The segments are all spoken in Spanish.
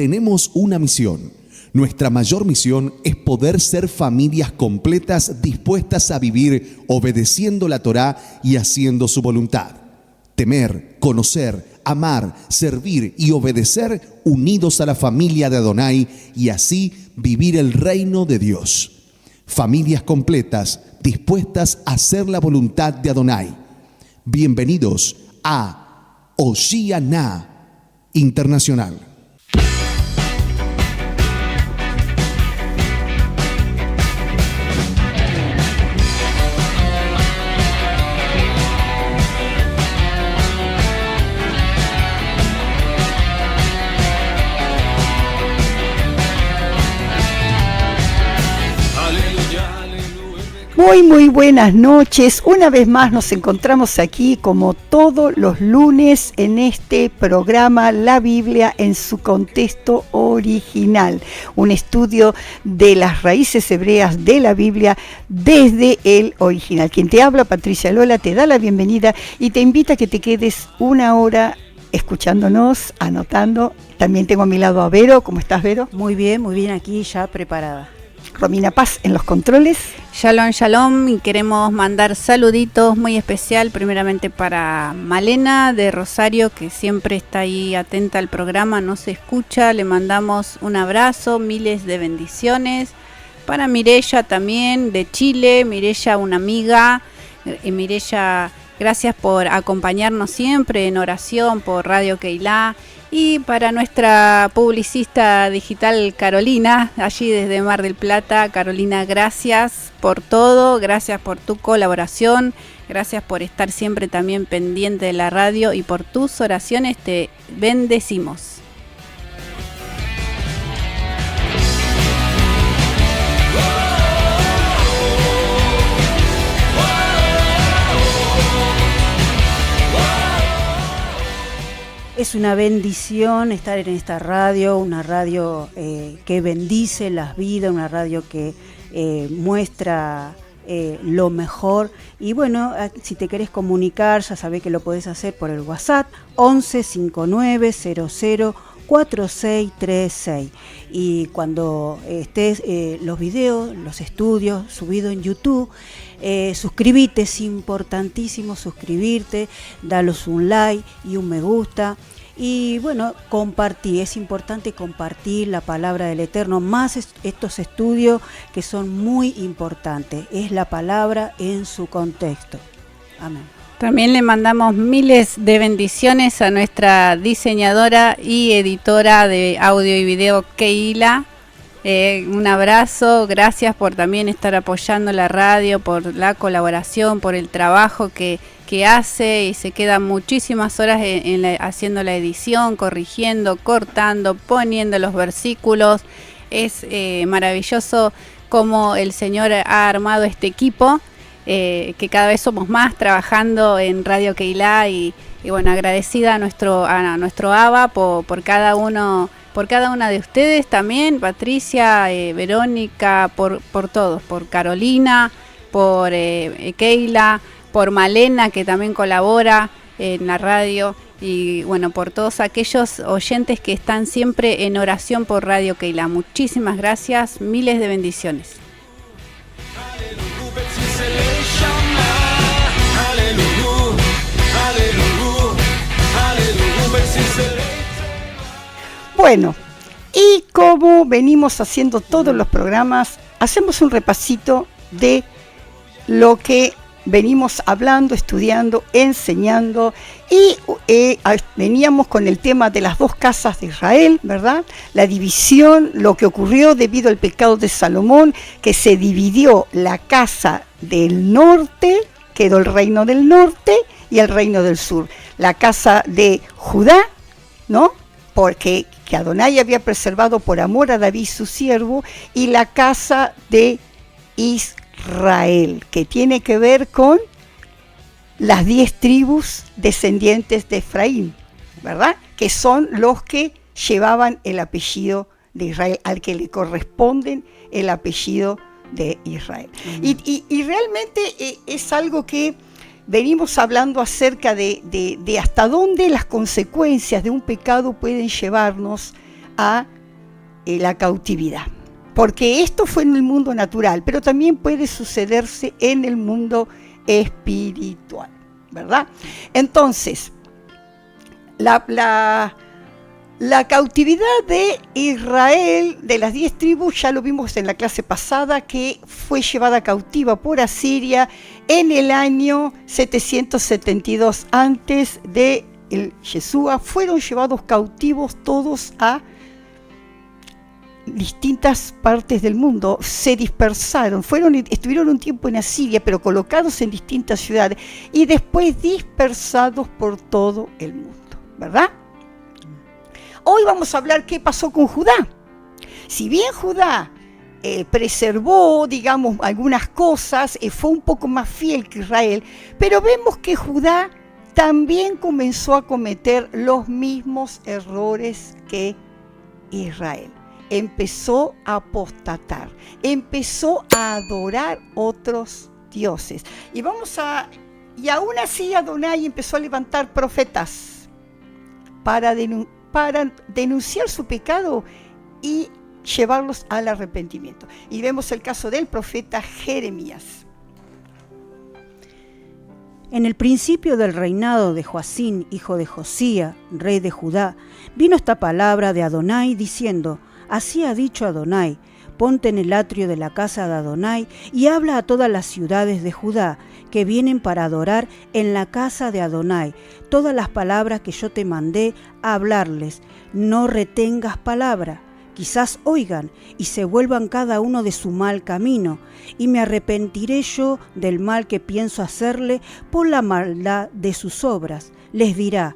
tenemos una misión. Nuestra mayor misión es poder ser familias completas dispuestas a vivir obedeciendo la Torá y haciendo su voluntad. Temer, conocer, amar, servir y obedecer unidos a la familia de Adonai y así vivir el reino de Dios. Familias completas dispuestas a hacer la voluntad de Adonai. Bienvenidos a Oshiana Internacional. Muy buenas noches. Una vez más nos encontramos aquí como todos los lunes en este programa La Biblia en su contexto original. Un estudio de las raíces hebreas de la Biblia desde el original. Quien te habla, Patricia Lola, te da la bienvenida y te invita a que te quedes una hora escuchándonos, anotando. También tengo a mi lado a Vero. ¿Cómo estás, Vero? Muy bien aquí ya preparada. Romina Paz en los controles. Shalom, y queremos mandar saluditos muy especial primeramente para Malena de Rosario, que siempre está ahí atenta al programa, nos escucha, le mandamos un abrazo, miles de bendiciones. Para Mireya también de Chile, Mireya una amiga, Mireya, gracias por acompañarnos siempre en oración por Radio Keilah. Y para nuestra publicista digital Carolina, allí desde Mar del Plata. Carolina, gracias por todo, gracias por tu colaboración, gracias por estar siempre también pendiente de la radio y por tus oraciones te bendecimos. Es una bendición estar en esta radio, una radio que bendice las vidas, una radio que muestra lo mejor. Y bueno, si te querés comunicar, ya sabés que lo podés hacer por el WhatsApp 11 59 00 4636. Y cuando estés los videos, los estudios subidos en YouTube, suscribite, es importantísimo suscribirte, dalos un like y un me gusta. Y bueno, compartí, es importante compartir la palabra del Eterno, más estos estudios que son muy importantes, es la palabra en su contexto. Amén. También le mandamos miles de bendiciones a nuestra diseñadora y editora de audio y video, Keilah. Un abrazo, gracias por también estar apoyando la radio, por la colaboración, por el trabajo que hace y se queda muchísimas horas haciendo la edición, corrigiendo, cortando, poniendo los versículos. Es maravilloso cómo el Señor ha armado este equipo, que cada vez somos más trabajando en Radio Keilah y bueno, agradecida a nuestro Abba por cada uno. Por cada una de ustedes también, Patricia, Verónica, por todos, por Carolina, por Keilah, por Malena, que también colabora en la radio, y bueno, por todos aquellos oyentes que están siempre en oración por Radio Keilah. Muchísimas gracias, miles de bendiciones. Bueno, y como venimos haciendo todos los programas, hacemos un repasito de lo que venimos hablando, estudiando, enseñando, y veníamos con el tema de las dos casas de Israel, ¿verdad? La división, lo que ocurrió debido al pecado de Salomón, que se dividió la casa del norte, quedó el reino del norte y el reino del sur. La casa de Judá, ¿no? Porque que Adonai había preservado por amor a David su siervo, y la casa de Israel, que tiene que ver con las 10 tribus descendientes de Efraín, ¿verdad? Que son los que llevaban el apellido de Israel, al que le corresponden el apellido de Israel. Y realmente es algo que venimos hablando acerca de hasta dónde las consecuencias de un pecado pueden llevarnos a la cautividad. Porque esto fue en el mundo natural, pero también puede sucederse en el mundo espiritual, ¿verdad? Entonces, la cautividad de Israel, de las 10 tribus, ya lo vimos en la clase pasada, que fue llevada cautiva por Asiria en el año 772 antes de Yeshua. Fueron llevados cautivos todos a distintas partes del mundo, se dispersaron, estuvieron un tiempo en Asiria, pero colocados en distintas ciudades y después dispersados por todo el mundo, ¿verdad? Hoy vamos a hablar qué pasó con Judá. Si bien Judá preservó, digamos, algunas cosas, fue un poco más fiel que Israel, pero vemos que Judá también comenzó a cometer los mismos errores que Israel. Empezó a apostatar, empezó a adorar otros dioses. Y aún así Adonai empezó a levantar profetas para denunciar su pecado y llevarlos al arrepentimiento. Y vemos el caso del profeta Jeremías. En el principio del reinado de Joacín, hijo de Josía, rey de Judá, vino esta palabra de Adonai diciendo: Así ha dicho Adonai, ponte en el atrio de la casa de Adonai y habla a todas las ciudades de Judá que vienen para adorar en la casa de Adonai todas las palabras que yo te mandé a hablarles. No retengas palabra, quizás oigan y se vuelvan cada uno de su mal camino, y me arrepentiré yo del mal que pienso hacerle por la maldad de sus obras. Les dirá,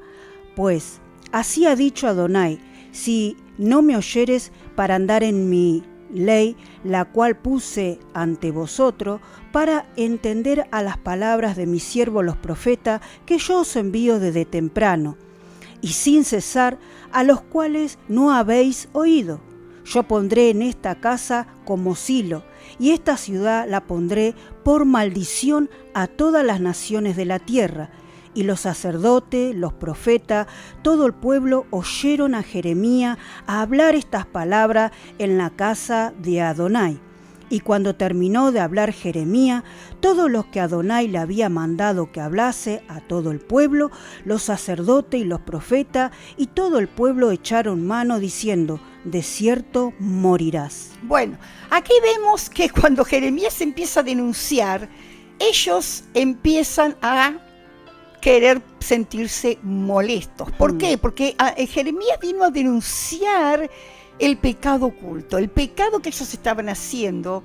pues, así ha dicho Adonai, si no me oyeres para andar en mi ley, la cual puse ante vosotros, para entender a las palabras de mis siervos los profetas, que yo os envío desde temprano, y sin cesar, a los cuales no habéis oído. Yo pondré en esta casa como silo, y esta ciudad la pondré por maldición a todas las naciones de la tierra. Y los sacerdotes, los profetas, todo el pueblo oyeron a Jeremías a hablar estas palabras en la casa de Adonai. Y cuando terminó de hablar Jeremías, todos los que Adonai le había mandado que hablase a todo el pueblo, los sacerdotes y los profetas, y todo el pueblo echaron mano diciendo: de cierto morirás. Bueno, aquí vemos que cuando Jeremías empieza a denunciar, ellos empiezan a querer sentirse molestos. ¿Por qué? Porque Jeremías vino a denunciar el pecado oculto, el pecado que ellos estaban haciendo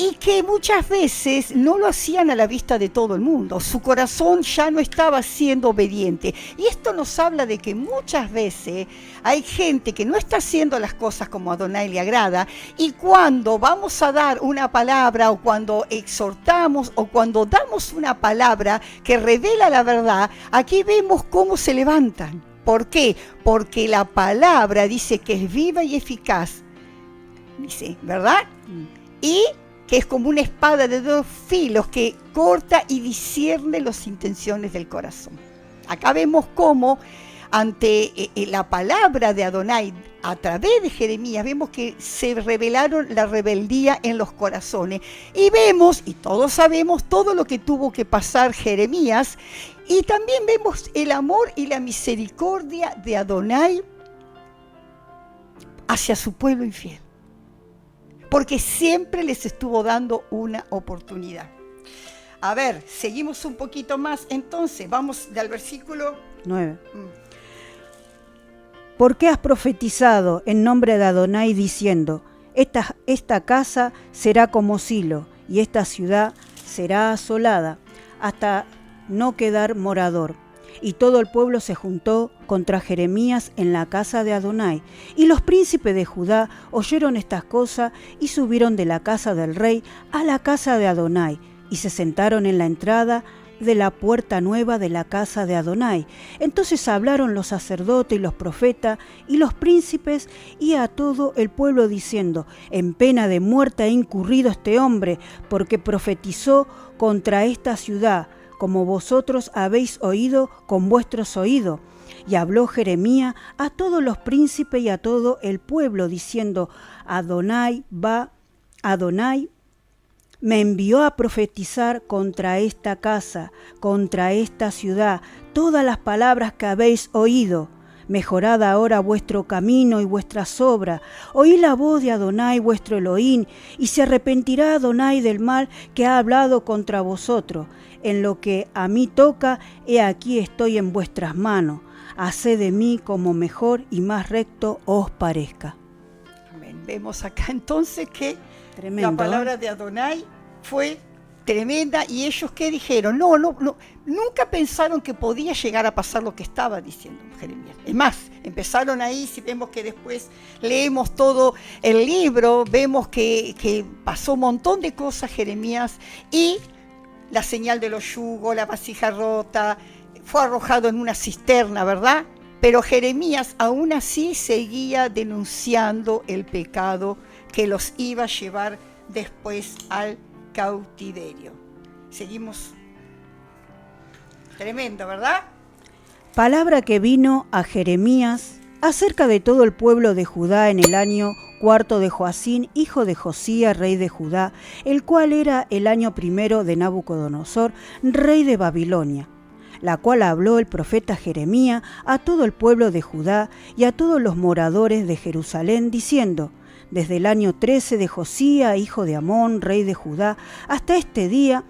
y que muchas veces no lo hacían a la vista de todo el mundo. Su corazón ya no estaba siendo obediente. Y esto nos habla de que muchas veces hay gente que no está haciendo las cosas como a Adonai le agrada, y cuando vamos a dar una palabra, o cuando exhortamos, o cuando damos una palabra que revela la verdad, aquí vemos cómo se levantan. ¿Por qué? Porque la palabra dice que es viva y eficaz, dice, ¿verdad? Y que es como una espada de 2 filos que corta y discierne las intenciones del corazón. Acá vemos cómo ante la palabra de Adonai a través de Jeremías, vemos que se revelaron la rebeldía en los corazones, y vemos, y todos sabemos, todo lo que tuvo que pasar Jeremías, y también vemos el amor y la misericordia de Adonai hacia su pueblo infiel, porque siempre les estuvo dando una oportunidad. A ver, seguimos un poquito más, entonces, vamos al versículo 9. ¿Por qué has profetizado en nombre de Adonai diciendo: esta casa será como Silo, y esta ciudad será asolada, hasta no quedar morador? Y todo el pueblo se juntó contra Jeremías en la casa de Adonai. Y los príncipes de Judá oyeron estas cosas y subieron de la casa del rey a la casa de Adonai, y se sentaron en la entrada de la puerta nueva de la casa de Adonai. Entonces hablaron los sacerdotes y los profetas y los príncipes y a todo el pueblo diciendo: en pena de muerte ha incurrido este hombre, porque profetizó contra esta ciudad, como vosotros habéis oído con vuestros oídos. Y habló Jeremías a todos los príncipes y a todo el pueblo, diciendo: Adonai me envió a profetizar contra esta casa, contra esta ciudad, todas las palabras que habéis oído. Mejorad ahora vuestro camino y vuestras obras. Oí la voz de Adonai vuestro Elohim, y se arrepentirá Adonai del mal que ha hablado contra vosotros. En lo que a mí toca, he aquí estoy en vuestras manos. Haced de mí como mejor y más recto os parezca. Amén. Vemos acá entonces que Tremendo, la palabra de Adonai fue tremenda, y ellos ¿qué dijeron? No, nunca pensaron que podía llegar a pasar lo que estaba diciendo Jeremías. Es más, empezaron ahí, si vemos que después leemos todo el libro, vemos que pasó un montón de cosas Jeremías, y la señal de los yugos, la vasija rota, fue arrojado en una cisterna, ¿verdad? Pero Jeremías aún así seguía denunciando el pecado que los iba a llevar después al cautiverio. Seguimos. Tremendo, ¿verdad? Palabra que vino a Jeremías acerca de todo el pueblo de Judá en el año 4 de Joacín, hijo de Josías, rey de Judá, el cual era el año 1 de Nabucodonosor, rey de Babilonia, la cual habló el profeta Jeremías a todo el pueblo de Judá y a todos los moradores de Jerusalén, diciendo: desde el año 13 de Josías, hijo de Amón, rey de Judá, hasta este día,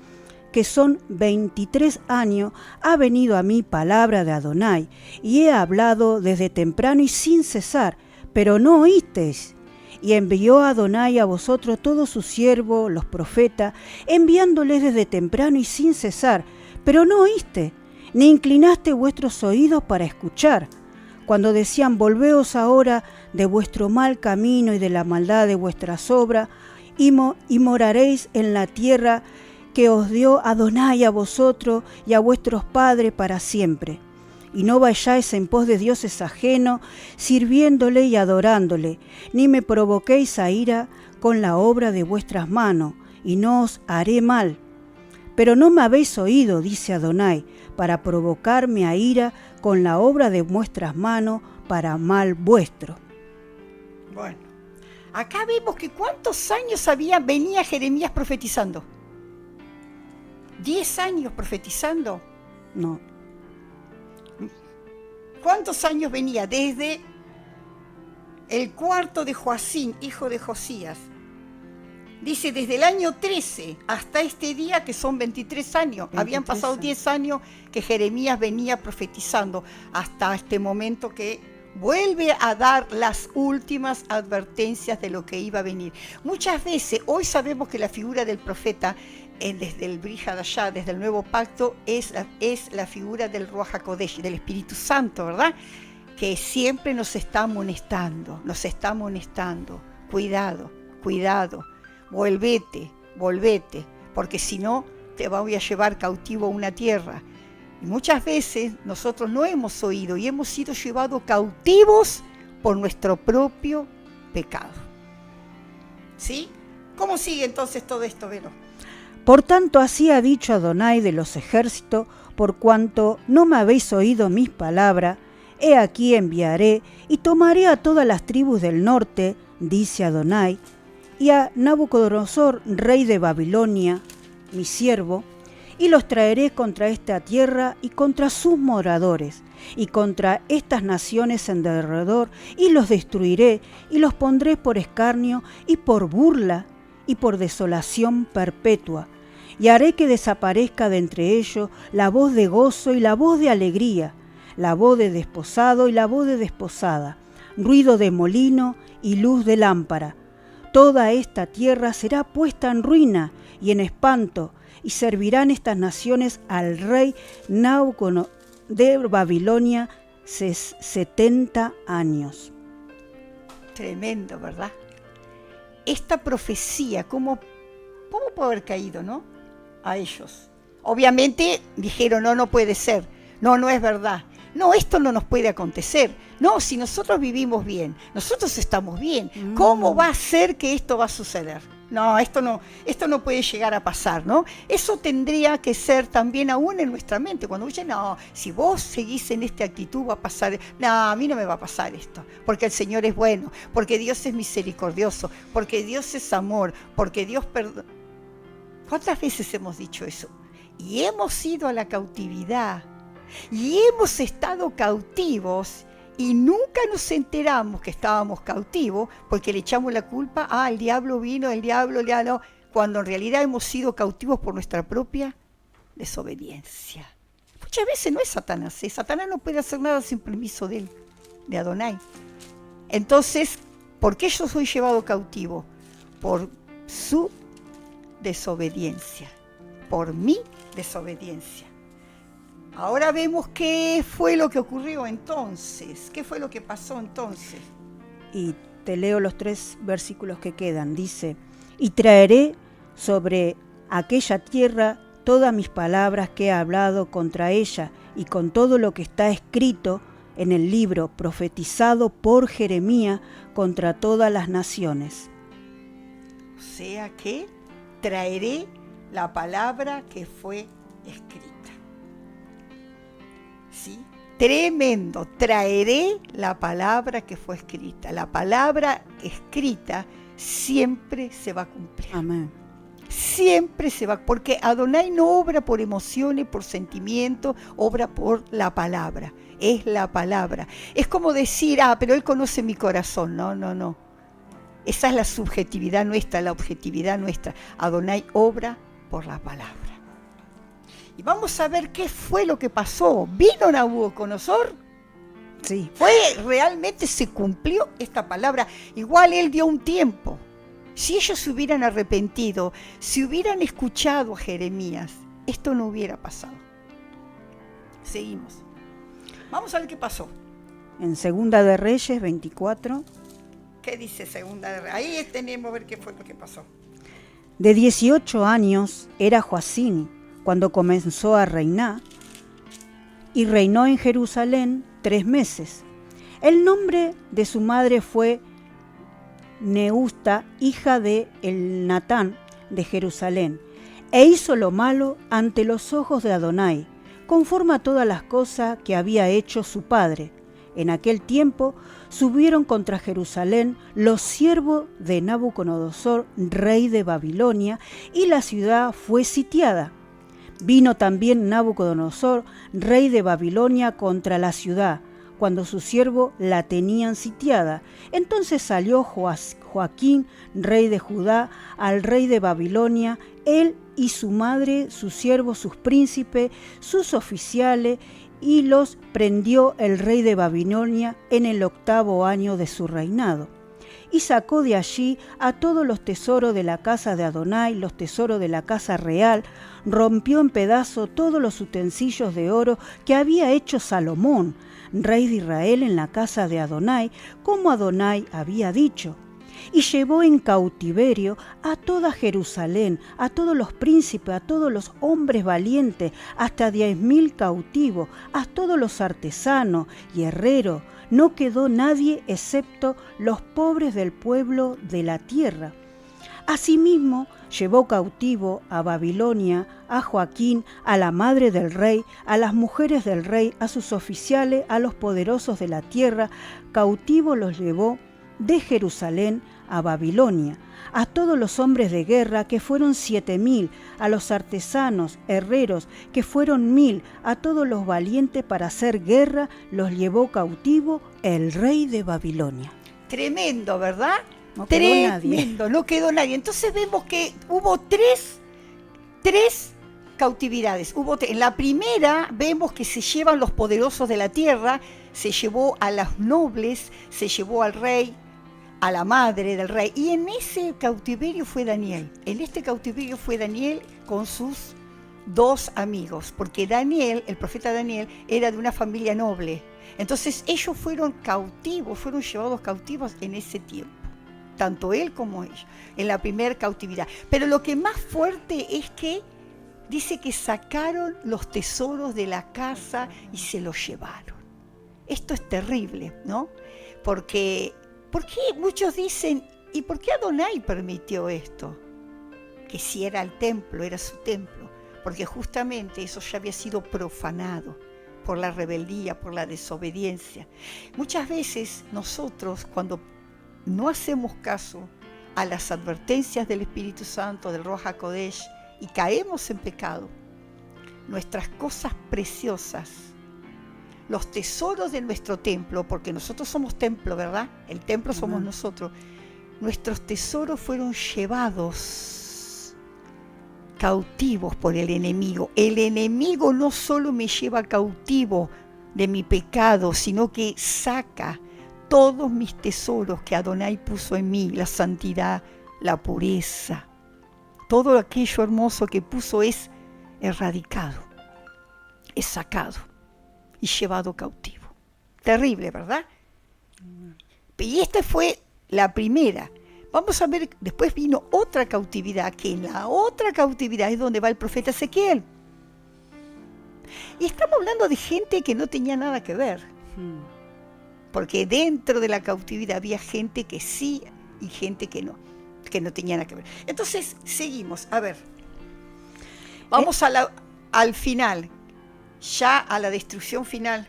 que son 23 años, ha venido a mí palabra de Adonai, y he hablado desde temprano y sin cesar, pero no oísteis. Y envió Adonai a vosotros todos sus siervos, los profetas, enviándoles desde temprano y sin cesar, pero no oíste, ni inclinaste vuestros oídos para escuchar. Cuando decían: volveos ahora de vuestro mal camino y de la maldad de vuestras obras, y moraréis en la tierra que os dio Adonai a vosotros y a vuestros padres para siempre. Y no vayáis en pos de dioses ajenos, sirviéndole y adorándole, ni me provoquéis a ira con la obra de vuestras manos, y no os haré mal. Pero no me habéis oído, dice Adonai, para provocarme a ira con la obra de vuestras manos para mal vuestro. Bueno, acá vemos que cuántos años venía Jeremías profetizando. 10 años profetizando. No. ¿Cuántos años venía? Desde el 4 de Joacín, hijo de Josías. Dice, desde el año 13 hasta este día, que son 23 años. 23 Habían pasado 10 años que Jeremías venía profetizando, hasta este momento que vuelve a dar las últimas advertencias de lo que iba a venir. Muchas veces, hoy sabemos que la figura del profeta, desde el Brit Hadashah, desde el Nuevo Pacto, es la figura del Ruach HaKodesh, del Espíritu Santo, ¿verdad? Que siempre nos está amonestando. Cuidado, volvete, porque si no, te voy a llevar cautivo a una tierra. Y muchas veces nosotros no hemos oído y hemos sido llevados cautivos por nuestro propio pecado. ¿Sí? ¿Cómo sigue entonces todo esto, Vero? Por tanto, así ha dicho Adonai de los ejércitos: por cuanto no me habéis oído mis palabras, he aquí enviaré y tomaré a todas las tribus del norte, dice Adonai, y a Nabucodonosor, rey de Babilonia, mi siervo, y los traeré contra esta tierra y contra sus moradores, y contra estas naciones en derredor, y los destruiré, y los pondré por escarnio, y por burla, y por desolación perpetua. Y haré que desaparezca de entre ellos la voz de gozo y la voz de alegría, la voz de desposado y la voz de desposada, ruido de molino y luz de lámpara. Toda esta tierra será puesta en ruina y en espanto, y servirán estas naciones al rey Nabucodonosor de Babilonia 70 años. Tremendo, ¿verdad? Esta profecía, ¿cómo puede haber caído, no? A ellos. Obviamente dijeron, no puede ser, no es verdad. No, esto no nos puede acontecer. No, si nosotros vivimos bien, nosotros estamos bien, ¿cómo va a ser que esto va a suceder? No, esto no puede llegar a pasar, ¿no? Eso tendría que ser también aún en nuestra mente. Cuando oye, no, si vos seguís en esta actitud va a pasar, no, a mí no me va a pasar esto, porque el Señor es bueno, porque Dios es misericordioso, porque Dios es amor, porque Dios perdona. ¿Cuántas veces hemos dicho eso? Y hemos ido a la cautividad, y hemos estado cautivos, y nunca nos enteramos que estábamos cautivos porque le echamos la culpa, el diablo vino, el diablo, no, cuando en realidad hemos sido cautivos por nuestra propia desobediencia. Muchas veces no es Satanás, Satanás no puede hacer nada sin permiso de él, de Adonai. Entonces, ¿por qué yo soy llevado cautivo? Por su desobediencia, por mi desobediencia. Ahora vemos qué fue lo que ocurrió entonces, qué fue lo que pasó entonces. Y te leo los 3 versículos que quedan. Dice, y traeré sobre aquella tierra todas mis palabras que he hablado contra ella y con todo lo que está escrito en el libro profetizado por Jeremías contra todas las naciones. O sea que traeré la palabra que fue escrita. ¿Sí? Tremendo, traeré la palabra que fue escrita. La palabra escrita siempre se va a cumplir. Amén. Siempre se va, porque Adonai no obra por emociones, por sentimientos, obra por la palabra. Es la palabra. Es como decir, pero Él conoce mi corazón. No. Esa es la subjetividad nuestra, la objetividad nuestra. Adonai obra por la palabra. Y vamos a ver qué fue lo que pasó. ¿Vino Nabucodonosor? Sí. Realmente se cumplió esta palabra. Igual él dio un tiempo. Si ellos se hubieran arrepentido, si hubieran escuchado a Jeremías, esto no hubiera pasado. Seguimos. Vamos a ver qué pasó. En Segunda de Reyes 24. ¿Qué dice Segunda de Reyes? Ahí tenemos a ver qué fue lo que pasó. De 18 años era Joacim cuando comenzó a reinar, y reinó en Jerusalén 3 meses. El nombre de su madre fue Neusta, hija de Elnatán de Jerusalén, e hizo lo malo ante los ojos de Adonai, conforme a todas las cosas que había hecho su padre. En aquel tiempo subieron contra Jerusalén los siervos de Nabucodonosor, rey de Babilonia, y la ciudad fue sitiada. Vino también Nabucodonosor, rey de Babilonia, contra la ciudad, cuando sus siervos la tenían sitiada. Entonces salió Joaquín, rey de Judá, al rey de Babilonia, él y su madre, sus siervos, sus príncipes, sus oficiales, y los prendió el rey de Babilonia en el 8º año de su reinado. Y sacó de allí a todos los tesoros de la casa de Adonai, los tesoros de la casa real, rompió en pedazos todos los utensilios de oro que había hecho Salomón, rey de Israel, en la casa de Adonai, como Adonai había dicho. Y llevó en cautiverio a toda Jerusalén, a todos los príncipes, a todos los hombres valientes, hasta 10.000 cautivos, a todos los artesanos y herreros. No quedó nadie excepto los pobres del pueblo de la tierra. Asimismo, llevó cautivo a Babilonia a Joaquín, a la madre del rey, a las mujeres del rey, a sus oficiales, a los poderosos de la tierra. Cautivo los llevó de Jerusalén a Babilonia, a todos los hombres de guerra, que fueron 7.000, a los artesanos, herreros, que fueron 1.000, a todos los valientes para hacer guerra, los llevó cautivo el rey de Babilonia. Tremendo, ¿verdad? No quedó nadie. Tremendo, no quedó nadie. Entonces vemos que hubo tres cautividades. En la primera vemos que se llevan los poderosos de la tierra, se llevó a los nobles, se llevó al rey, a la madre del rey, y en ese cautiverio fue Daniel. En este cautiverio fue Daniel con sus 2 amigos, porque Daniel, el profeta Daniel, era de una familia noble. Entonces ellos fueron cautivos, fueron llevados cautivos en ese tiempo, tanto él como ellos, en la primera cautividad. Pero lo que más fuerte es que dice que sacaron los tesoros de la casa y se los llevaron. Esto es terrible, ¿no? Porque muchos dicen, ¿Y por qué Adonai permitió esto? Que si era el templo, era su templo, porque justamente eso ya había sido profanado por la rebeldía, por la desobediencia. Muchas veces nosotros, cuando no hacemos caso a las advertencias del Espíritu Santo, del Ruach HaKodesh, y caemos en pecado, nuestras cosas preciosas, los tesoros de nuestro templo, porque nosotros somos templo, ¿verdad? El templo somos nosotros. Nuestros tesoros fueron llevados cautivos por el enemigo. El enemigo no solo me lleva cautivo de mi pecado, sino que saca todos mis tesoros que Adonai puso en mí, la santidad, la pureza. Todo aquello hermoso que puso es erradicado, es sacado y llevado cautivo. Terrible, ¿verdad? Y esta fue la primera. Vamos a ver, después vino otra cautividad, que en la otra cautividad es donde va el profeta Ezequiel. Y estamos hablando de gente que no tenía nada que ver. Porque dentro de la cautividad había gente que sí y gente que no tenía nada que ver. Entonces, seguimos. A ver, vamos al final, ya a la destrucción final.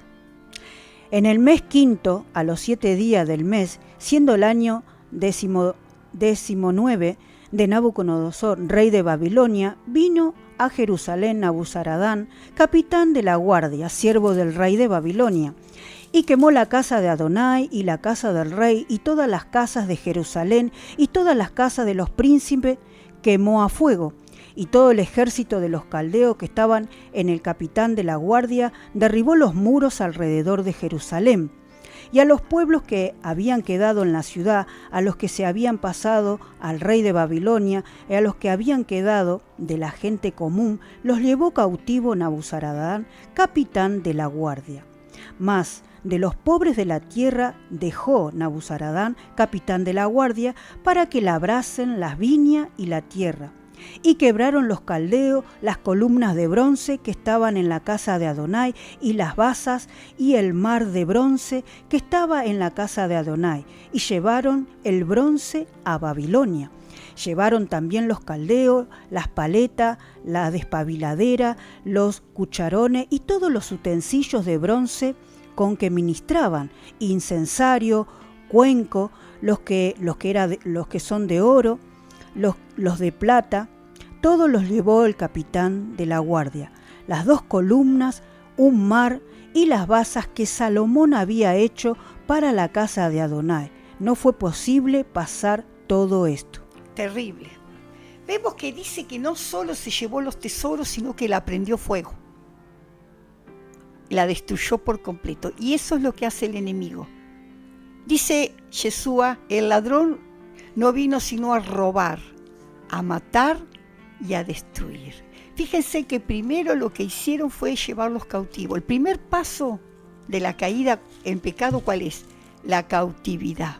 En el mes quinto, a los 7 días del mes, siendo el año 19 de Nabucodonosor, rey de Babilonia, vino a Jerusalén Nabuzaradán, capitán de la guardia, siervo del rey de Babilonia, y quemó la casa de Adonai y la casa del rey y todas las casas de Jerusalén y todas las casas de los príncipes quemó a fuego. Y todo el ejército de los caldeos que estaban en el capitán de la guardia derribó los muros alrededor de Jerusalén. Y a los pueblos que habían quedado en la ciudad, a los que se habían pasado al rey de Babilonia, y a los que habían quedado de la gente común, los llevó cautivo Nabuzaradán, capitán de la guardia. Mas de los pobres de la tierra dejó Nabuzaradán, capitán de la guardia, para que labrasen las viñas y la tierra. Y quebraron los caldeos las columnas de bronce que estaban en la casa de Adonai, y las basas y el mar de bronce que estaba en la casa de Adonai, y llevaron el bronce a Babilonia. Llevaron también los caldeos, las paletas, la despabiladera, los cucharones y todos los utensilios de bronce con que ministraban, incensario, cuenco, los que son de oro, los de plata, todos los llevó el capitán de la guardia, las 2 columnas, un mar y las basas que Salomón había hecho para la casa de Adonai. No fue posible pasar todo esto. Terrible. Vemos que dice que no solo se llevó los tesoros, sino que la prendió fuego. La destruyó por completo. Y eso es lo que hace el enemigo. Dice Yeshua, el ladrón no vino sino a robar, a matar y a destruir. Fíjense que primero lo que hicieron fue llevarlos cautivos. El primer paso de la caída en pecado, ¿cuál es? La cautividad.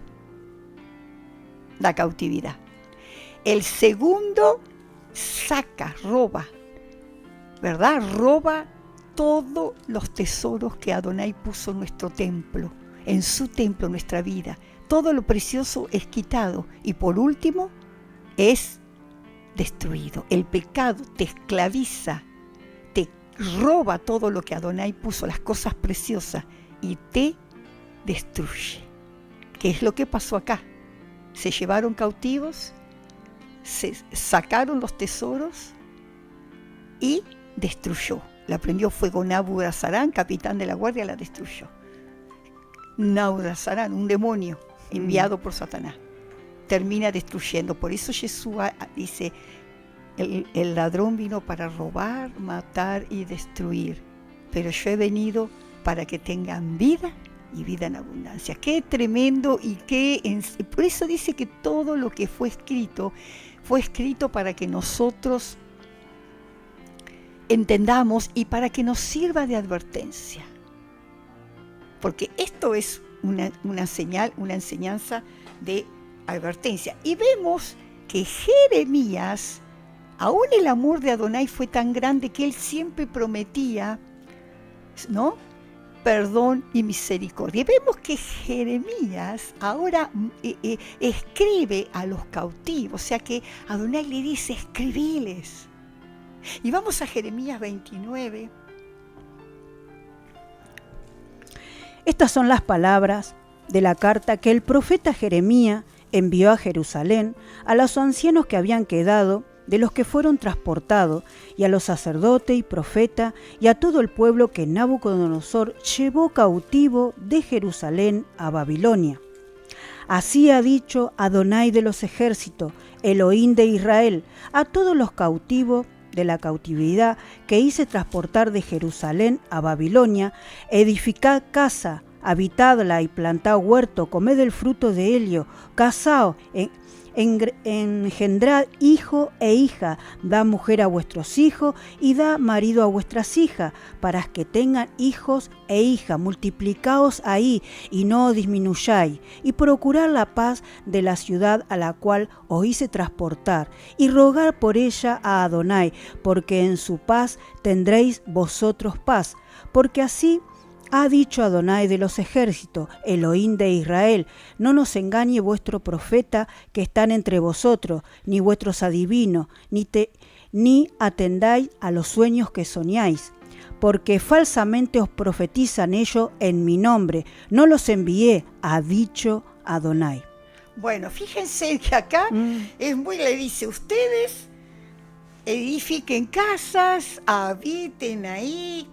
La cautividad. El segundo roba, ¿verdad? Roba todos los tesoros que Adonai puso en nuestro templo, en su templo, nuestra vida. Todo lo precioso es quitado y por último es destruido. El pecado te esclaviza, te roba todo lo que Adonai puso, las cosas preciosas, y te destruye. ¿Qué es lo que pasó acá? Se llevaron cautivos, se sacaron los tesoros y destruyó. La prendió fuego Nabuzaradán, capitán de la guardia, la destruyó. Nabuzaradán, un demonio enviado por Satanás, termina destruyendo. Por eso Yeshua dice, el ladrón vino para robar, matar y destruir, pero yo he venido para que tengan vida y vida en abundancia. Qué tremendo. Y por eso dice que todo lo que fue escrito para que nosotros entendamos y para que nos sirva de advertencia, porque esto es una señal, una enseñanza de advertencia. Y vemos que Jeremías, aún el amor de Adonai fue tan grande que él siempre prometía, ¿no?, perdón y misericordia. Y vemos que Jeremías ahora escribe a los cautivos, o sea que Adonai le dice, escribiles. Y vamos a Jeremías 29. Estas son las palabras de la carta que el profeta Jeremías envió a Jerusalén a los ancianos que habían quedado de los que fueron transportados, y a los sacerdotes y profetas, y a todo el pueblo que Nabucodonosor llevó cautivo de Jerusalén a Babilonia. Así ha dicho Adonai de los ejércitos, Elohim de Israel, a todos los cautivos de la cautividad que hice transportar de Jerusalén a Babilonia: edificad casa, habitadla y plantad huerto, comed el fruto de ello, casaos, engendrad hijo e hija, da mujer a vuestros hijos y da marido a vuestras hijas, para que tengan hijos e hijas, multiplicaos ahí y no disminuyáis, y procurad la paz de la ciudad a la cual os hice transportar, y rogar por ella a Adonai, porque en su paz tendréis vosotros paz, porque así ha dicho Adonai de los ejércitos, Elohim de Israel: no nos engañe vuestro profeta que están entre vosotros, ni vuestros adivinos, ni atendáis a los sueños que soñáis, porque falsamente os profetizan ellos en mi nombre. No los envié, ha dicho Adonai. Bueno, fíjense que acá le dice, ustedes edifiquen casas, habiten ahí,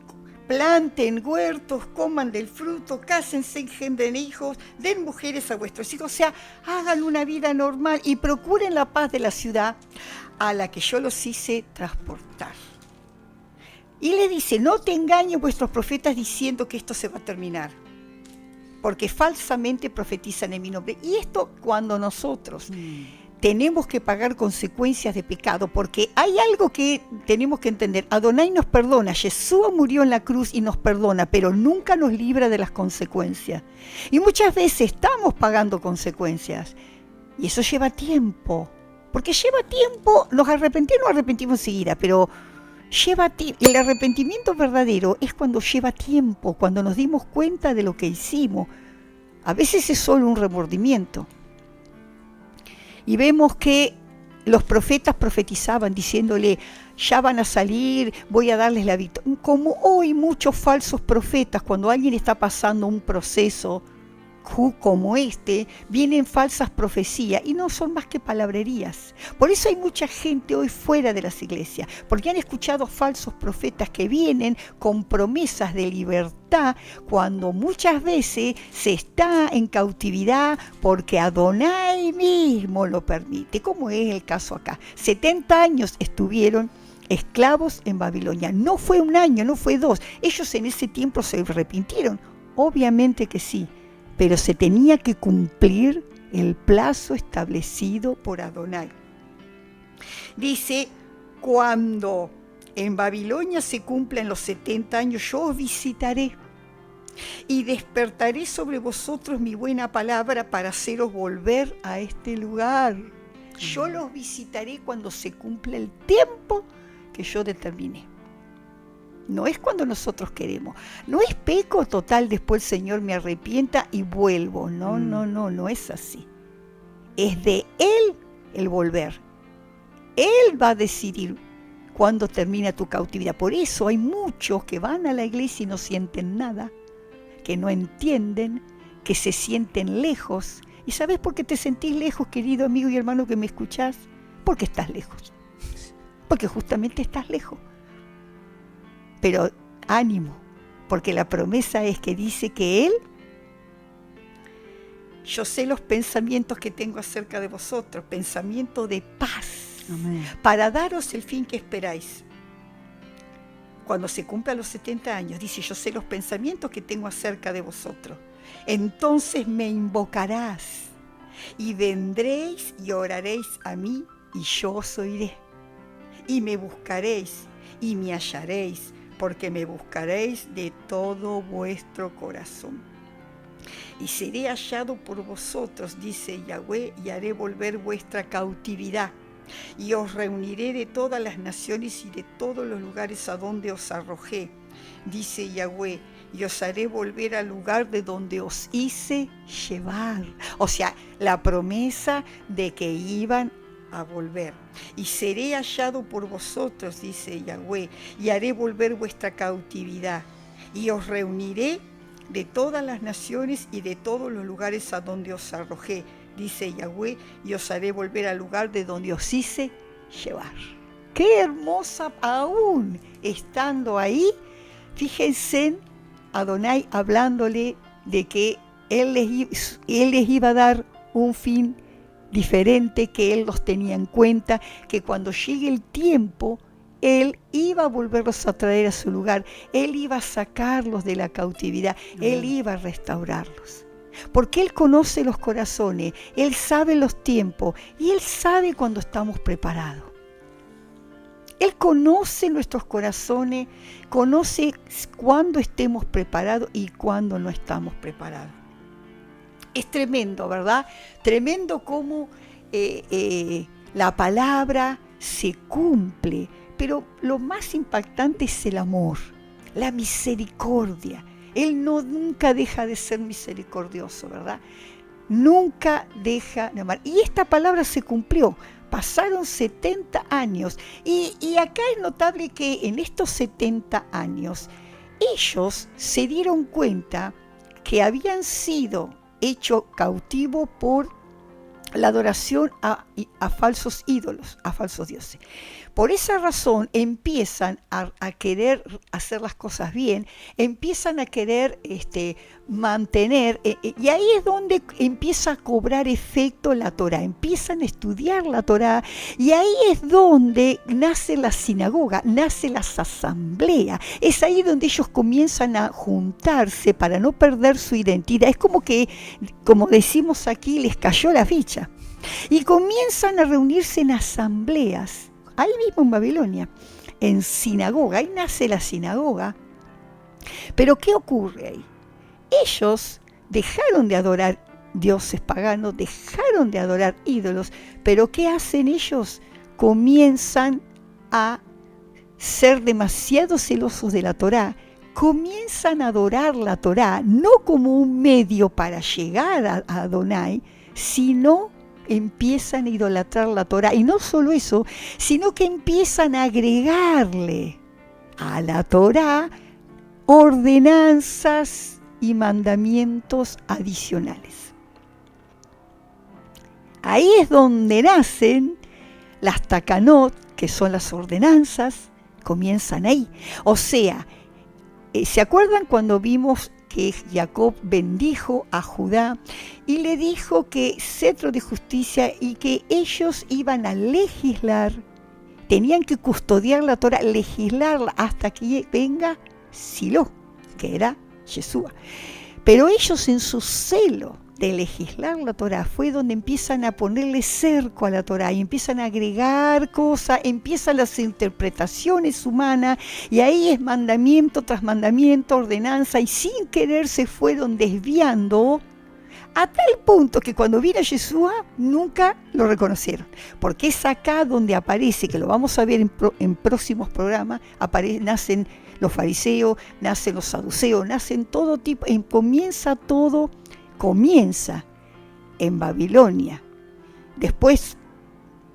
planten huertos, coman del fruto, cásense, engendren hijos, den mujeres a vuestros hijos, o sea, hagan una vida normal y procuren la paz de la ciudad a la que yo los hice transportar. Y le dice, no te engañen vuestros profetas diciendo que esto se va a terminar, porque falsamente profetizan en mi nombre. Y esto cuando nosotros tenemos que pagar consecuencias de pecado, porque hay algo que tenemos que entender. Adonai nos perdona, Yeshua murió en la cruz y nos perdona, pero nunca nos libra de las consecuencias. Y muchas veces estamos pagando consecuencias, y eso lleva tiempo, porque lleva tiempo. Nos arrepentimos enseguida, pero lleva tiempo. El arrepentimiento verdadero es cuando lleva tiempo, cuando nos dimos cuenta de lo que hicimos. A veces es solo un remordimiento. Y vemos que los profetas profetizaban diciéndole, ya van a salir, voy a darles la victoria. Como hoy muchos falsos profetas, cuando alguien está pasando un proceso como este, vienen falsas profecías y no son más que palabrerías. Por eso hay mucha gente hoy fuera de las iglesias, porque han escuchado falsos profetas que vienen con promesas de libertad, cuando muchas veces se está en cautividad porque Adonai mismo lo permite, como es el caso acá. 70 años estuvieron esclavos en Babilonia. No fue un año, no fue dos. Ellos en ese tiempo se arrepintieron. Obviamente que sí, pero se tenía que cumplir el plazo establecido por Adonai. Dice, cuando en Babilonia se cumplan los 70 años, yo os visitaré y despertaré sobre vosotros mi buena palabra para haceros volver a este lugar. Yo los visitaré cuando se cumpla el tiempo que yo determiné. No es cuando nosotros queremos. No es peco total, después el Señor me arrepienta y vuelvo. No es así. Es de Él el volver. Él va a decidir cuándo termina tu cautividad. Por eso hay muchos que van a la iglesia y no sienten nada, que no entienden, que se sienten lejos. ¿Y sabes por qué te sentís lejos, querido amigo y hermano que me escuchás? Porque estás lejos. Porque justamente estás lejos. Pero ánimo, porque la promesa es que dice que Él, yo sé los pensamientos que tengo acerca de vosotros, pensamiento de paz, Amén, para daros el fin que esperáis. Cuando se cumplan los 70 años, dice, yo sé los pensamientos que tengo acerca de vosotros. Entonces me invocarás y vendréis y oraréis a mí y yo os oiré. Y me buscaréis y me hallaréis, porque me buscaréis de todo vuestro corazón. Y seré hallado por vosotros, dice Yahweh, y haré volver vuestra cautividad. Y os reuniré de todas las naciones y de todos los lugares a donde os arrojé, dice Yahweh, y os haré volver al lugar de donde os hice llevar. O sea, la promesa de que iban a volver. Y seré hallado por vosotros, dice Yahweh, y haré volver vuestra cautividad. Y os reuniré de todas las naciones y de todos los lugares a donde os arrojé, dice Yahweh, y os haré volver al lugar de donde os hice llevar. Qué hermosa, aún estando ahí, fíjense, Adonai hablándole de que él les iba a dar un fin diferente, que él los tenía en cuenta, que cuando llegue el tiempo, él iba a volverlos a traer a su lugar, él iba a sacarlos de la cautividad, él iba a restaurarlos. Porque él conoce los corazones, él sabe los tiempos y él sabe cuando estamos preparados. Él conoce nuestros corazones, conoce cuándo estemos preparados y cuándo no estamos preparados. Es tremendo, ¿verdad? Tremendo cómo la palabra se cumple, pero lo más impactante es el amor, la misericordia. Él nunca deja de ser misericordioso, ¿verdad? Nunca deja de amar. Y esta palabra se cumplió. Pasaron 70 años y acá es notable que en estos 70 años ellos se dieron cuenta que habían sido hechos cautivos por la adoración a falsos ídolos, a falsos dioses. Por esa razón empiezan a querer hacer las cosas bien, empiezan a querer mantener, y ahí es donde empieza a cobrar efecto la Torá, empiezan a estudiar la Torá, y ahí es donde nace la sinagoga, nace las asambleas, es ahí donde ellos comienzan a juntarse para no perder su identidad. Es como que, como decimos aquí, les cayó la ficha, y comienzan a reunirse en asambleas, ahí mismo en Babilonia, en sinagoga, ahí nace la sinagoga. Pero ¿qué ocurre ahí? Ellos dejaron de adorar dioses paganos, dejaron de adorar ídolos, pero ¿qué hacen ellos? Comienzan a ser demasiado celosos de la Torá, comienzan a adorar la Torá, no como un medio para llegar a Adonai, sino empiezan a idolatrar la Torá. Y no solo eso, sino que empiezan a agregarle a la Torá ordenanzas y mandamientos adicionales. Ahí es donde nacen las takanot, que son las ordenanzas, comienzan ahí. O sea, ¿se acuerdan cuando vimos que Jacob bendijo a Judá y le dijo que cetro de justicia y que ellos iban a legislar, tenían que custodiar la Torá, legislarla hasta que venga Silo, que era Yeshua? Pero ellos, en su celo de legislar la Torá, fue donde empiezan a ponerle cerco a la Torá y empiezan a agregar cosas, empiezan las interpretaciones humanas, y ahí es mandamiento tras mandamiento, ordenanza, y sin querer se fueron desviando a tal punto que cuando vino Yeshua nunca lo reconocieron, porque es acá donde aparece, que lo vamos a ver en próximos programas, nacen los fariseos, nacen los saduceos, nacen todo tipo, comienza en Babilonia, después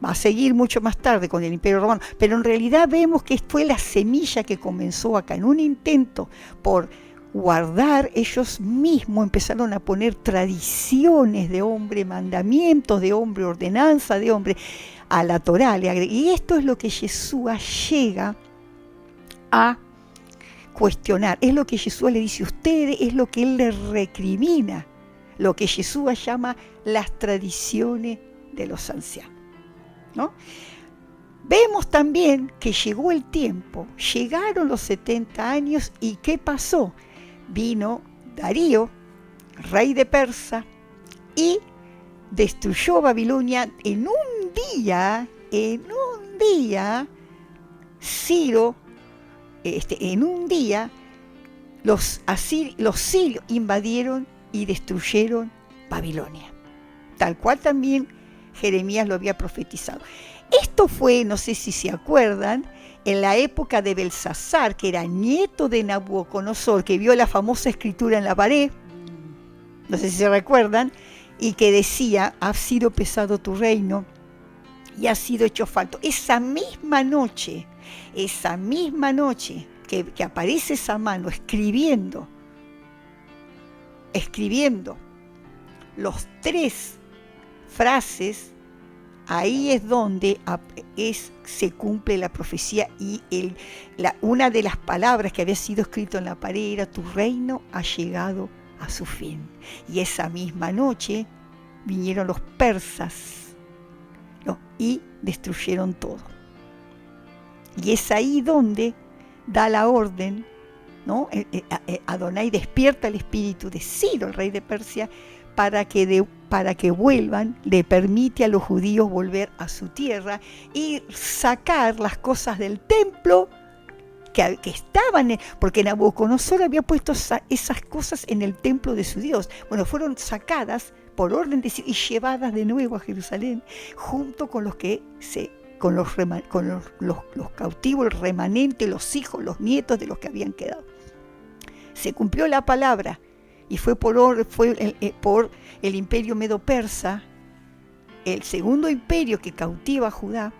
va a seguir mucho más tarde con el Imperio Romano, pero en realidad vemos que fue la semilla que comenzó acá, en un intento por guardar. Ellos mismos empezaron a poner tradiciones de hombre, mandamientos de hombre, ordenanza de hombre a la Torá, y esto es lo que Yeshua llega a cuestionar, es lo que Yeshua le dice a ustedes, es lo que él les recrimina, lo que Yeshua llama las tradiciones de los ancianos, ¿no? Vemos también que llegó el tiempo, llegaron los 70 años, y ¿qué pasó? Vino Darío, rey de Persa, y destruyó Babilonia en un día, Ciro, en un día, los sirios invadieron y destruyeron Babilonia, tal cual también Jeremías lo había profetizado. Esto fue, no sé si se acuerdan, en la época de Belsasar, que era nieto de Nabucodonosor, que vio la famosa escritura en la pared, no sé si se recuerdan, y que decía: ha sido pesado tu reino y ha sido hecho falto. Esa misma noche que aparece esa mano escribiendo los 3 frases, ahí es donde se cumple la profecía, y una de las palabras que había sido escrito en la pared era: tu reino ha llegado a su fin. Y esa misma noche vinieron los persas, ¿no?, y destruyeron todo. Y es ahí donde da la orden, ¿no? Adonai despierta el espíritu de Ciro, el rey de Persia, para que vuelvan, le permite a los judíos volver a su tierra y sacar las cosas del templo que estaban, porque Nabucodonosor había puesto esas cosas en el templo de su Dios. Bueno, fueron sacadas por orden de Ciro y llevadas de nuevo a Jerusalén, junto con los cautivos, el remanente, los hijos, los nietos de los que habían quedado. Se cumplió la palabra, y fue por el imperio medo-persa, el segundo imperio que cautiva a Judá,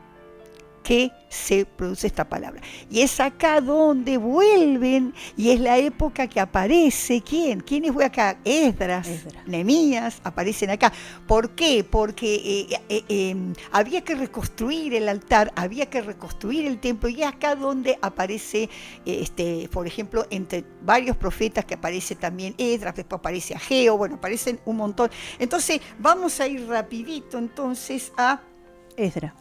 que se produce esta palabra. Y es acá donde vuelven, y es la época que aparece, ¿quiénes fue acá? Esdras, Nehemías, aparecen acá. ¿Por qué? Porque había que reconstruir el altar, había que reconstruir el templo, y es acá donde aparece, por ejemplo, entre varios profetas que aparece también Esdras, después aparece Ageo, bueno, aparecen un montón. Entonces, vamos a ir rapidito entonces a Esdras.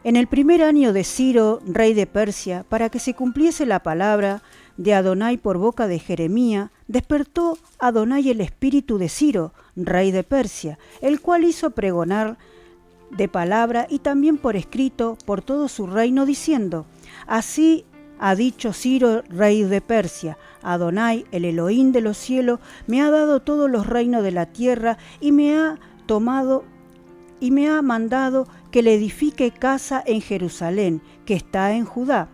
En el primer año de Ciro, rey de Persia, para que se cumpliese la palabra de Adonai por boca de Jeremías, despertó Adonai el espíritu de Ciro, rey de Persia, el cual hizo pregonar de palabra y también por escrito por todo su reino, diciendo: así ha dicho Ciro, rey de Persia: Adonai, el Elohim de los cielos, me ha dado todos los reinos de la tierra y me ha mandado que le edifique casa en Jerusalén, que está en Judá.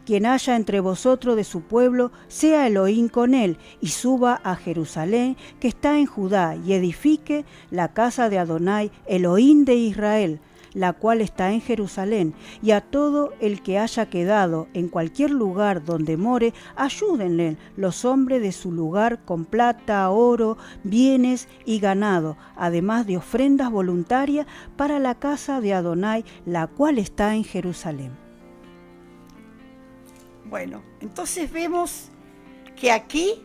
Quien haya entre vosotros de su pueblo, sea Elohim con él, y suba a Jerusalén, que está en Judá, y edifique la casa de Adonai, Elohim de Israel, la cual está en Jerusalén, y a todo el que haya quedado en cualquier lugar donde more, ayúdenle los hombres de su lugar con plata, oro, bienes y ganado, además de ofrendas voluntarias para la casa de Adonai, la cual está en Jerusalén. Bueno, entonces vemos que aquí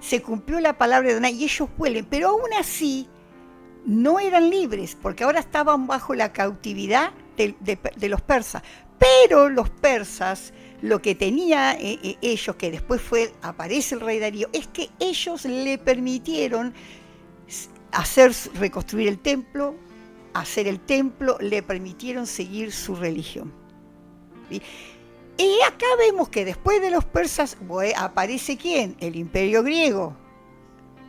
se cumplió la palabra de Adonai y ellos vuelven, pero aún así no eran libres, porque ahora estaban bajo la cautividad de los persas. Pero los persas, lo que tenía ellos, que después aparece el rey Darío, es que ellos le permitieron reconstruir el templo, hacer el templo, le permitieron seguir su religión. ¿Sí? Y acá vemos que después de los persas aparece ¿quién? El imperio griego.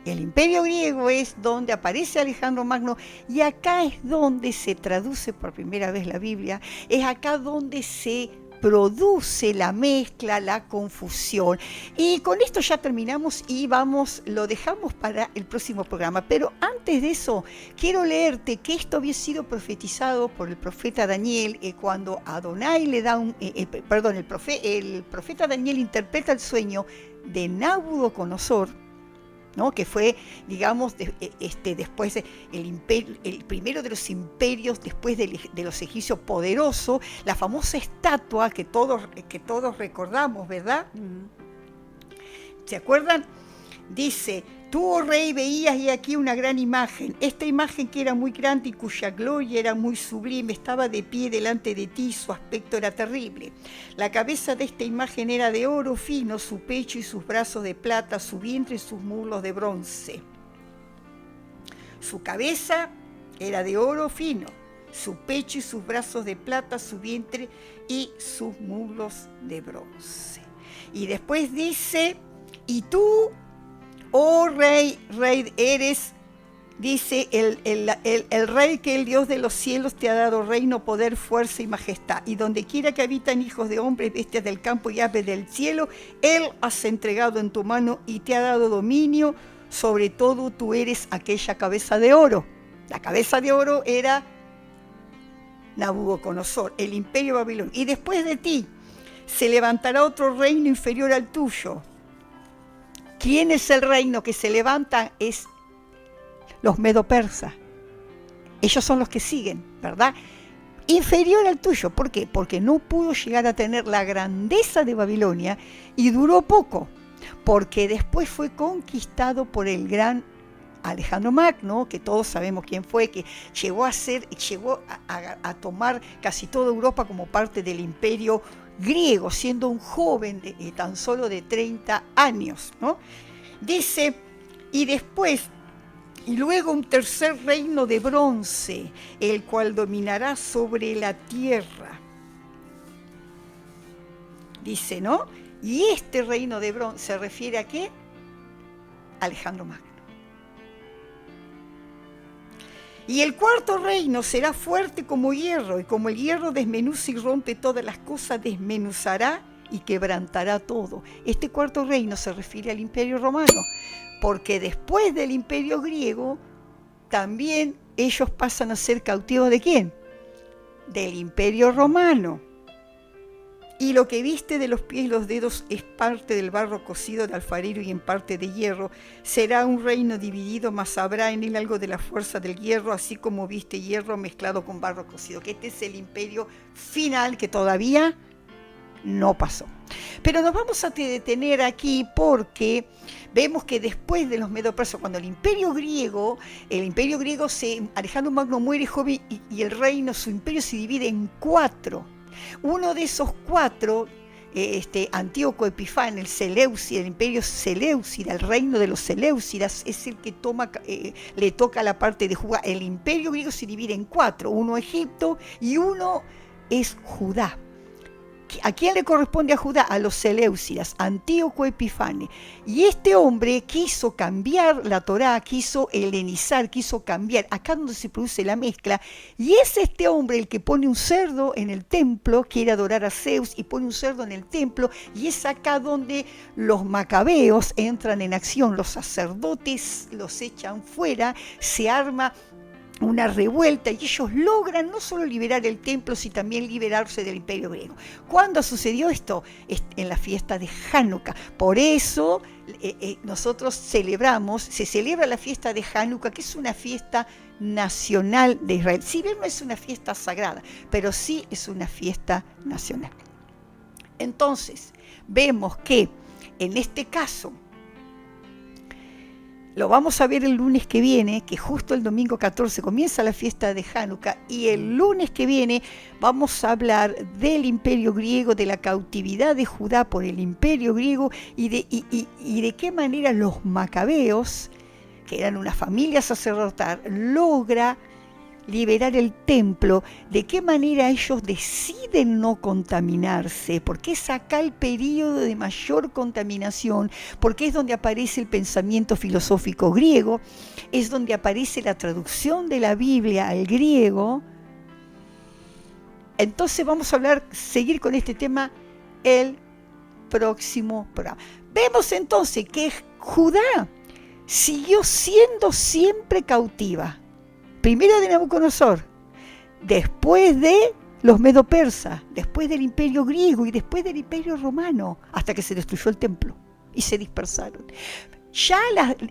El imperio griego es donde aparece Alejandro Magno, y acá es donde se traduce por primera vez la Biblia, es acá donde se produce la mezcla, la confusión. Y con esto ya terminamos y lo dejamos para el próximo programa. Pero antes de eso, quiero leerte que esto había sido profetizado por el profeta Daniel cuando Adonai le da el profeta Daniel interpreta el sueño de Nabucodonosor, ¿no? Que fue, digamos, después el primero de los imperios, después de los egipcios, poderoso, la famosa estatua que todos recordamos, ¿verdad? ¿Se acuerdan? Dice: tú, oh rey, veías y aquí una gran imagen. Esta imagen, que era muy grande y cuya gloria era muy sublime, estaba de pie delante de ti, su aspecto era terrible. La cabeza de esta imagen era de oro fino, su pecho y sus brazos de plata, su vientre y sus muslos de bronce. Su cabeza era de oro fino, su pecho y sus brazos de plata, su vientre y sus muslos de bronce. Y después dice: y tú, oh rey eres dice, el rey que el Dios de los cielos te ha dado reino, poder, fuerza y majestad. Y donde quiera que habitan hijos de hombres, bestias del campo y aves del cielo, Él has entregado en tu mano y te ha dado dominio. Sobre todo tú eres aquella cabeza de oro. La cabeza de oro era Nabucodonosor, el imperio babilonio. Y después de ti se levantará otro reino inferior al tuyo. ¿Quién es el reino que se levanta? Es los medo-persas. Ellos son los que siguen, ¿verdad? Inferior al tuyo. ¿Por qué? Porque no pudo llegar a tener la grandeza de Babilonia y duró poco, porque después fue conquistado por el gran Alejandro Magno, que todos sabemos quién fue, que llegó a tomar casi toda Europa como parte del imperio griego, siendo un joven tan solo de 30 años, ¿no? Dice, y luego un tercer reino de bronce, el cual dominará sobre la tierra. Dice, ¿no? Y este reino de bronce se refiere a ¿qué? Alejandro Magno. Y el cuarto reino será fuerte como hierro, y como el hierro desmenuza y rompe todas las cosas, desmenuzará y quebrantará todo. Este cuarto reino se refiere al Imperio Romano, porque después del Imperio Griego, también ellos pasan a ser cautivos ¿de quién? Del Imperio Romano. Y lo que viste de los pies y los dedos es parte del barro cocido de alfarero y en parte de hierro. Será un reino dividido, mas habrá en él algo de la fuerza del hierro, así como viste hierro mezclado con barro cocido. Que este es el imperio final que todavía no pasó. Pero nos vamos a detener aquí porque vemos que después de los medo-persas, cuando el imperio griego, Alejandro Magno muere joven y el reino, su imperio se divide en 4. Uno de esos 4, Antíoco Epifán, el imperio Seleucida, el reino de los Seleucidas, es el que le toca la parte de Judá. El imperio griego se divide en 4, uno Egipto y uno es Judá. ¿A quién le corresponde a Judá? A los Seleucidas, Antíoco Epifane. Y este hombre quiso cambiar la Torá, quiso helenizar, quiso cambiar. Acá donde se produce la mezcla. Y es este hombre el que pone un cerdo en el templo, quiere adorar a Zeus y pone un cerdo en el templo. Y es acá donde los macabeos entran en acción. Los sacerdotes los echan fuera, se arma una revuelta y ellos logran no solo liberar el templo, sino también liberarse del imperio griego. ¿Cuándo sucedió esto? En la fiesta de Hanukkah. Por eso nosotros se celebra la fiesta de Hanukkah, que es una fiesta nacional de Israel. Si bien no es una fiesta sagrada, pero sí es una fiesta nacional. Entonces, vemos que en este caso, lo vamos a ver el lunes que viene, que justo el domingo 14 comienza la fiesta de Hanukkah, y el lunes que viene vamos a hablar del imperio griego, de la cautividad de Judá por el imperio griego y de qué manera los macabeos, que eran una familia sacerdotal, logra liberar el templo, de qué manera ellos deciden no contaminarse, porque es acá el periodo de mayor contaminación, porque es donde aparece el pensamiento filosófico griego, es donde aparece la traducción de la Biblia al griego. Entonces vamos a seguir con este tema el próximo programa. Vemos entonces que Judá siguió siendo siempre cautiva. Primero de Nabucodonosor, después de los medo-persas, después del imperio griego y después del imperio romano, hasta que se destruyó el templo y se dispersaron. Ya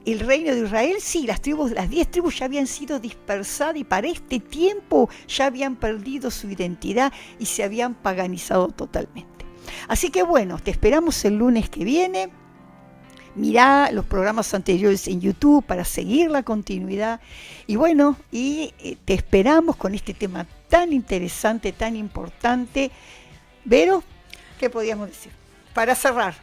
el reino de Israel, sí, las 10 tribus ya habían sido dispersadas y para este tiempo ya habían perdido su identidad y se habían paganizado totalmente. Así que bueno, te esperamos el lunes que viene. Mirá los programas anteriores en YouTube para seguir la continuidad. Y bueno, te esperamos con este tema tan interesante, tan importante. Vero, ¿qué podíamos decir? Para cerrar.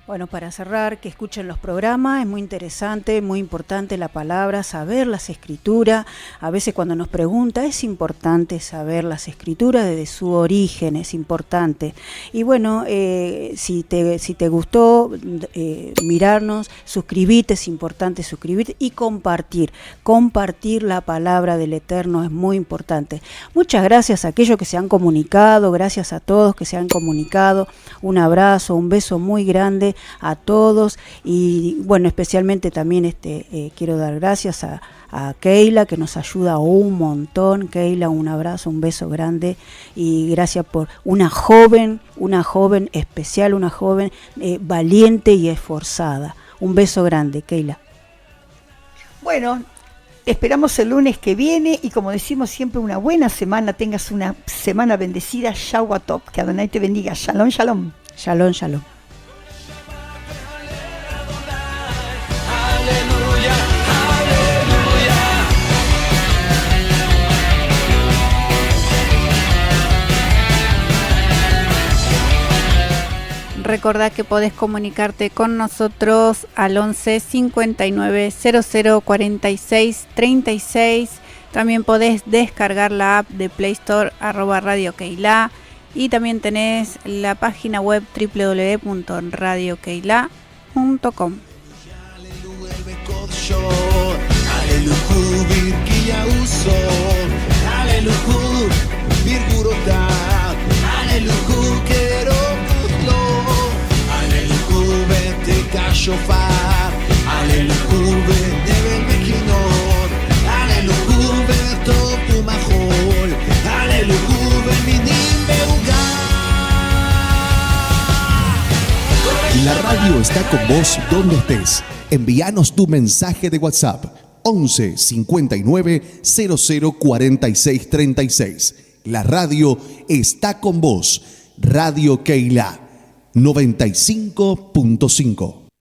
Bueno, para cerrar, que escuchen los programas, es muy interesante, muy importante la palabra, saber las escrituras. A veces cuando nos pregunta, es importante saber las escrituras desde su origen, es importante. Y bueno, si te gustó mirarnos, suscribite, es importante suscribirte y compartir. Compartir la palabra del Eterno es muy importante. Muchas gracias a aquellos que se han comunicado, gracias a todos que se han comunicado. Un abrazo, un beso muy grande a todos, y bueno, especialmente también quiero dar gracias a Keila, que nos ayuda un montón. Keila, un abrazo, un beso grande, y gracias por una joven especial, una joven valiente y esforzada. Un beso grande, Keila. Bueno, esperamos el lunes que viene, y como decimos siempre, una buena semana, tengas una semana bendecida. Shavuot Tov, que Adonai te bendiga. Shalom, shalom. Shalom, shalom. Recordá que podés comunicarte con nosotros al 11 59 00 46 36. También podés descargar la app de Play Store @Radio Keilah, y también tenés la página web www.radiokeila.com. שופר, הללוהו ונבל וכינור, הללוהו וטוב ומחול, הללוהו ומינים בעוגה. La radio está con vos donde estés. Envíanos tu mensaje de WhatsApp 11 59 00 46 36. La radio está con vos. Radio Keilah 95.5.